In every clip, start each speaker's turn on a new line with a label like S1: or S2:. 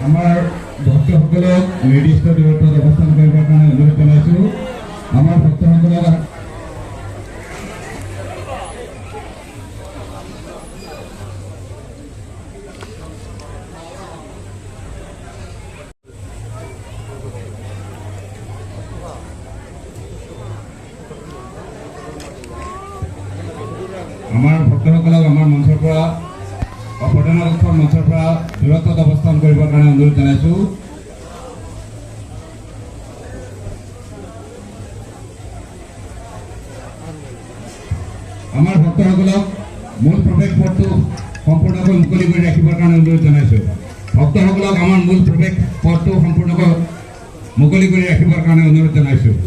S1: আমাৰ ভক্তসকলক নিৰ্দিষ্ট দূৰত্বত অৱস্থান কৰিবৰ কাৰণে অনুৰোধ জনাইছোঁ। আমাৰ ভক্তসকলক আমাৰ মঞ্চৰ পৰা অপদানৰ মঞ্চৰ পৰা দূৰত্বত অৱস্থান কৰিবৰ কাৰণে অনুৰোধ জনাইছোঁ। আমাৰ ভক্তসকলক মূল প্ৰৱেশ পথটো সম্পূৰ্ণকৈ মুকলি কৰি ৰাখিবৰ কাৰণে অনুৰোধ জনাইছোঁ। ভক্তসকলক আমাৰ মূল প্ৰৱেশ পথটো সম্পূৰ্ণকৈ মুকলি কৰি ৰাখিবৰ কাৰণে অনুৰোধ জনাইছোঁ।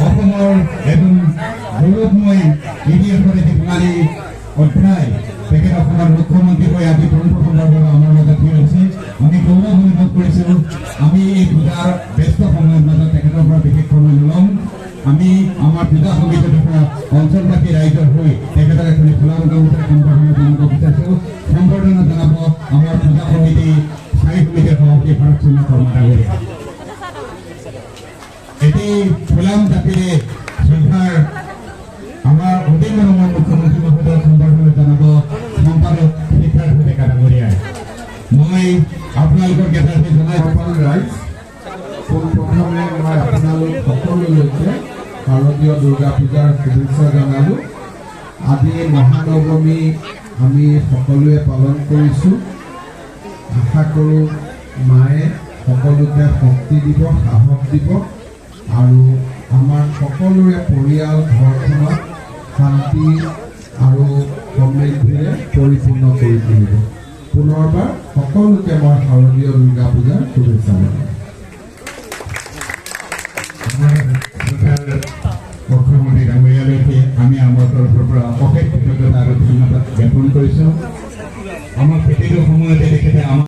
S1: অসমৰ এজন গৌৰৱময় ইতিহাসৰ এটি সোণালী অধ্যায় তেখেত অসমৰ মুখ্যমন্ত্ৰী হৈ আজি প্ৰথমবাৰৰ বাবে আমাৰ মাজত থিয় হৈছে। আমি গৌৰৱ অনুভৱ কৰিছোঁ। আমি এই পূজাৰ ব্যস্ত সময়ৰ মাজত তেখেতৰ পৰা বিশেষ সময় নলওঁ। আমি আমাৰ পূজা সমিতি তথা অঞ্চলবাসী ৰাইজৰ হৈ তেখেতক এখন ফুলামুখে সম্বৰ্ধনা জনাব বিচাৰিছোঁ। সম্বৰ্ধনা জনাব আমাৰ পূজা সমিতি স্থায়ী সমিতিৰ সভাপতি ভাৰতচন্দ্ৰ শৰ্মা ডাঙৰীয়া। এটি ফুলাম জাতিৰে শ্ৰদ্ধাৰ আমাৰ অতি মৰমৰ মুখ্যমন্ত্ৰী মহোদয়ক সম্বৰ্ধনা জনাব সম্পাদক সিদ্ধাৰ্থ ডেকা ডাঙৰীয়াই। মই আপোনালোকৰ জ্ঞাতাৰ্থী জনাই ৰাইজ পোনপ্ৰথমে মই আপোনালোক সকলোলৈকে শাৰদীয় দুৰ্গা পূজাৰ শুভেচ্ছা জনালোঁ। আজি মহানৱমী আমি সকলোৱে পালন কৰিছোঁ। আশা কৰোঁ মায়ে সকলোকে শক্তি দিব, সাহস দিব আৰু আমাৰ সকলোৰে পৰিয়াল ঘৰখনত শান্তি আৰু সমৃদ্ধিৰে পৰিপূৰ্ণ কৰি তুলিব। পুনৰবাৰ সকলোকে মই শাৰদীয় দুৰ্গা পূজাৰ শুভেচ্ছা জনাওঁ। মুখ্যমন্ত্ৰী ডাঙৰীয়ালৈকে আমি আমাৰ তৰফৰ পৰা অশেষ কৃতজ্ঞতা আৰু ধন্যবাদ জ্ঞাপন কৰিছোঁ। আমাৰ প্ৰতিটো সময়তে তেখেতে আমাক